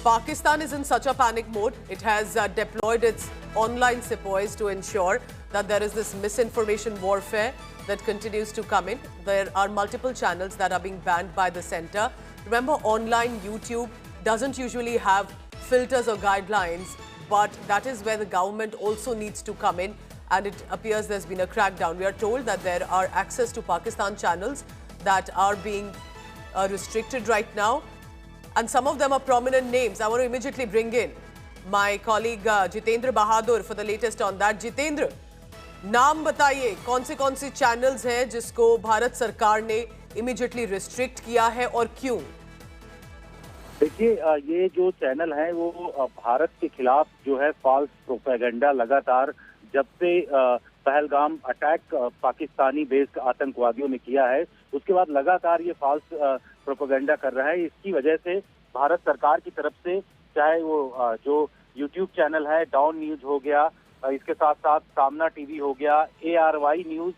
Pakistan is in such a panic mode. It has deployed its online sepoys to ensure that there is this misinformation warfare that continues to come in. There are multiple channels that are being banned by the center. Remember, online YouTube doesn't usually have filters or guidelines, but that is where the government also needs to come in, and it appears there's been a crackdown. We are told that there are access to Pakistan channels that are being restricted right now, and some of them are prominent names. I want to immediately bring in my colleague Jitendra Bahadur for the latest on that. Jitendra, नाम बताइए कौन से channels हैं जिसको भारत सरकार ने immediately restrict किया है और क्यों? देखिए, ये जो चैनल है वो भारत के खिलाफ जो है फॉल्स प्रोपेगेंडा लगातार जब से पहलगाम अटैक पाकिस्तानी बेस्ड आतंकवादियों ने किया है, उसके बाद लगातार ये फॉल्स प्रोपेगेंडा कर रहा है। इसकी वजह से भारत सरकार की तरफ से चाहे वो जो यूट्यूब चैनल है, डाउन न्यूज हो गया, इसके साथ साथ सामना टीवी हो गया, ARY न्यूज,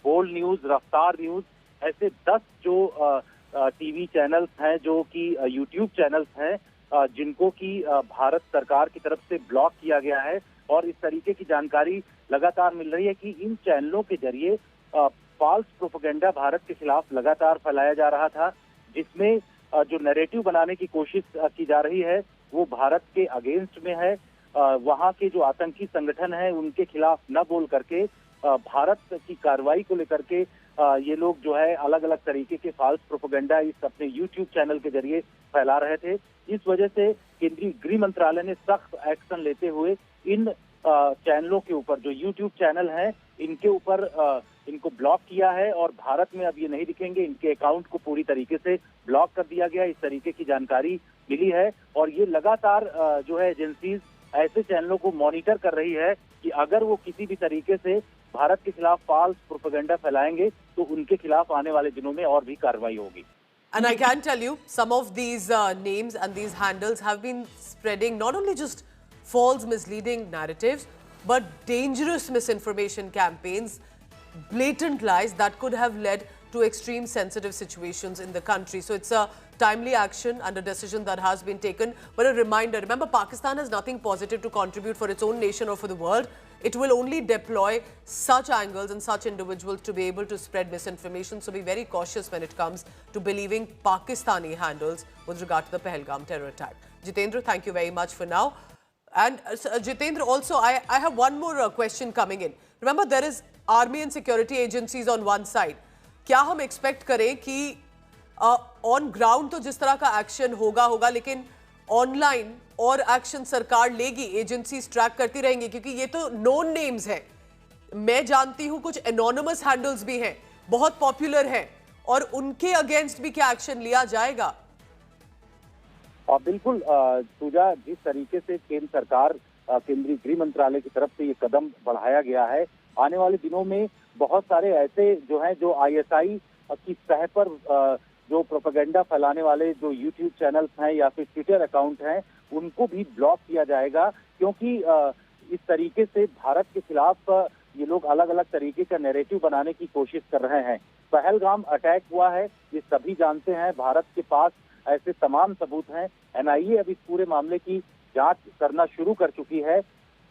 बोल्ड न्यूज, रफ्तार न्यूज, ऐसे 10 जो टीवी चैनल्स हैं जो कि यूट्यूब चैनल्स हैं जिनको कि भारत सरकार की तरफ से ब्लॉक किया गया है। और इस तरीके की जानकारी लगातार मिल रही है कि इन चैनलों के जरिए फॉल्स प्रोपेगेंडा भारत के खिलाफ लगातार फैलाया जा रहा था, जिसमें जो नैरेटिव बनाने की कोशिश की जा रही है वो भारत के अगेंस्ट में है। वहाँ के जो आतंकी संगठन है उनके खिलाफ न बोल करके भारत की कार्रवाई को लेकर के ये लोग जो है अलग अलग तरीके के फॉल्स प्रोपेगेंडा इस अपने यूट्यूब चैनल के जरिए फैला रहे थे। इस वजह से केंद्रीय गृह मंत्रालय ने सख्त एक्शन लेते हुए इन चैनलों के ऊपर, जो यूट्यूब चैनल हैं, इनके ऊपर इनको ब्लॉक किया है और भारत में अब ये नहीं दिखेंगे। इनके अकाउंट को पूरी तरीके से ब्लॉक कर दिया गया, इस तरीके की जानकारी मिली है। और ये लगातार जो है एजेंसीज ऐसे चैनलों को मॉनिटर कर रही है कि अगर वो किसी भी तरीके से भारत के खिलाफ फॉल्स प्रोपेगेंडा फैलाएंगे तो उनके खिलाफ आने वाले दिनों में और भी कार्रवाई होगी। And I can tell you, some of these names and these handles have been spreading not only just false, misleading narratives, but dangerous misinformation campaigns, blatant lies that could have led to extreme sensitive situations in the country. So it's a timely action and a decision that has been taken. But a reminder, remember, Pakistan has nothing positive to contribute for its own nation or for the world. It will only deploy such angles and such individuals to be able to spread misinformation. So be very cautious when it comes to believing Pakistani handles with regard to the Pahalgam terror attack. Jitendra, thank you very much for now. And Jitendra, also, I have one more question coming in. Remember, there is army and security agencies on one side. क्या हम expect करें कि on ground तो जिस तरह का action होगा, लेकिन ऑनलाइन और एक्शन सरकार लेगी, एजेंसीज ट्रैक करती रहेंगी? क्योंकि ये तो नोन नेम्स हैं। मैं जानती हूं कुछ एनोनिमस हैंडल्स भी हैं, बहुत पॉपुलर हैं, और उनके अगेंस्ट भी क्या एक्शन लिया जाएगा? और बिल्कुल पूजा, जिस तरीके से केंद्र सरकार, केंद्रीय गृह मंत्रालय की तरफ से ये कदम बढ़ाया गया है, आने वाले दिनों में बहुत सारे ऐसे जो हैं जो ISI की सतह पर जो प्रोपेगेंडा फैलाने वाले जो यूट्यूब चैनल्स हैं या फिर ट्विटर अकाउंट हैं, उनको भी ब्लॉक किया जाएगा। क्योंकि इस तरीके से भारत के खिलाफ ये लोग अलग अलग तरीके का नैरेटिव बनाने की कोशिश कर रहे हैं। पहलगाम अटैक हुआ है, ये सभी जानते हैं, भारत के पास ऐसे तमाम सबूत हैं। NIA अब इस पूरे मामले की जांच करना शुरू कर चुकी है।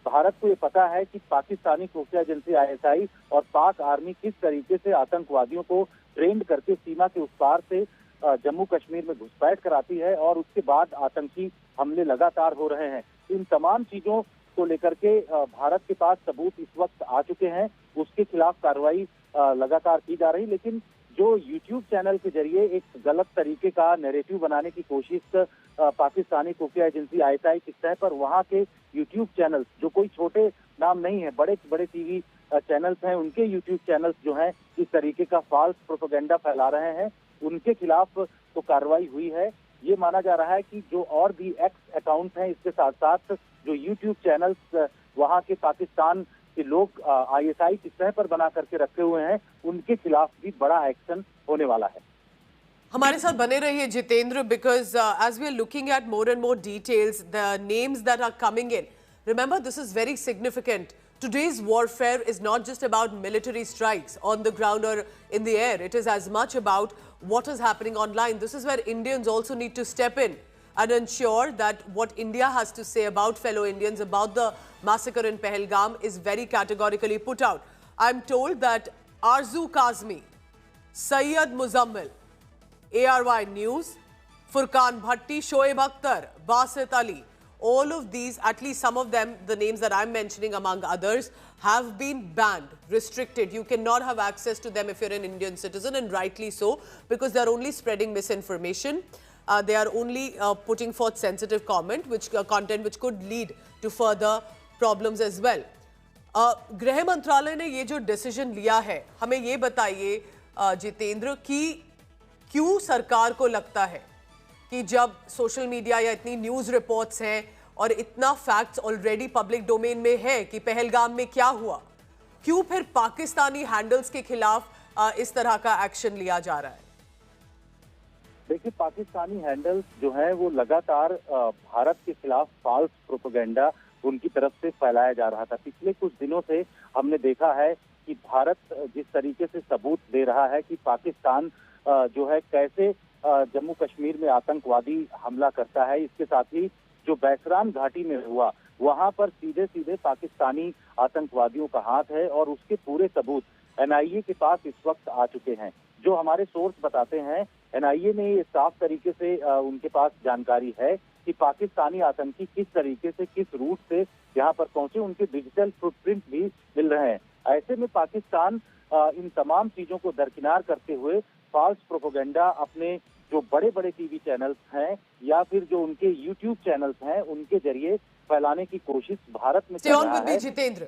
भारत को ये पता है कि पाकिस्तानी खुफिया एजेंसी ISI और पाक आर्मी किस तरीके से आतंकवादियों को ट्रेंड करके सीमा के उस पार से जम्मू कश्मीर में घुसपैठ कराती है, और उसके बाद आतंकी हमले लगातार हो रहे हैं। इन तमाम चीजों को लेकर के भारत के पास सबूत इस वक्त आ चुके हैं, उसके खिलाफ कार्रवाई लगातार की जा रही। लेकिन जो यूट्यूब चैनल के जरिए एक गलत तरीके का नैरेटिव बनाने की कोशिश पाकिस्तानी खुफिया एजेंसी ISI की सतह पर, वहाँ के यूट्यूब चैनल्स जो कोई छोटे नाम नहीं है, बड़े बड़े टीवी चैनल्स हैं, उनके यूट्यूब चैनल्स जो हैं इस तरीके का फॉल्स प्रोपेगेंडा फैला रहे हैं, उनके खिलाफ तो कार्रवाई हुई है। ये माना जा रहा है कि जो और भी एक्स अकाउंट हैं, इसके साथ साथ जो यूट्यूब चैनल्स वहाँ के पाकिस्तान के लोग ISI की सतह पर बना करके रखे हुए हैं, उनके खिलाफ भी बड़ा एक्शन होने वाला है। हमारे साथ बने रहिए Jitendra, because as we are looking at more and more details, the names that are coming in, remember, this is very significant. Today's warfare is not just about military strikes on the ground or in the air. It is as much about what is happening online. This is where Indians also need to step in. and ensure that what India has to say about fellow Indians, about the massacre in Pahalgam, is very categorically put out. I'm told that Arzu Kazmi, Sayyid Muzammil, ARY News, Furqan Bhatti, Shoaib Akhtar, Basit Ali, all of these, at least some of them, the names that I'm mentioning among others, have been banned, restricted. You cannot have access to them if you're an Indian citizen, and rightly so, because they're only spreading misinformation. They are only putting forth sensitive content which could lead to further problems as well. गृह मंत्रालय ने ये जो decision लिया है, हमें ये बताइए जितेंद्र कि क्यों सरकार को लगता है कि जब सोशल मीडिया या इतनी न्यूज़ रिपोर्ट्स हैं और इतना फैक्ट्स ऑलरेडी पब्लिक डोमेन में है कि पहलगाम में क्या हुआ, क्यों फिर पाकिस्तानी हैंडल्स के खिलाफ इस तरह का एक्शन लिया जा रहा है? देखिए, पाकिस्तानी हैंडल्स जो है वो लगातार भारत के खिलाफ फॉल्स प्रोपेगेंडा उनकी तरफ से फैलाया जा रहा था। पिछले कुछ दिनों से हमने देखा है कि भारत जिस तरीके से सबूत दे रहा है कि पाकिस्तान जो है कैसे जम्मू कश्मीर में आतंकवादी हमला करता है, इसके साथ ही जो बैसरान घाटी में हुआ वहां पर सीधे सीधे पाकिस्तानी आतंकवादियों का हाथ है और उसके पूरे सबूत एनआईए के पास इस वक्त आ चुके हैं। जो हमारे सोर्स बताते हैं, एनआईए ने ये साफ तरीके से उनके पास जानकारी है कि पाकिस्तानी आतंकी किस तरीके से, किस रूट से यहाँ पर पहुंचे, उनके डिजिटल फुटप्रिंट भी मिल रहे हैं। ऐसे में पाकिस्तान इन तमाम चीजों को दरकिनार करते हुए फॉल्स प्रोपेगेंडा अपने जो बड़े बड़े टीवी चैनल्स हैं या फिर जो उनके यूट्यूब चैनल्स हैं उनके जरिए फैलाने की कोशिश भारत में कर रहा है। जितेंद्र,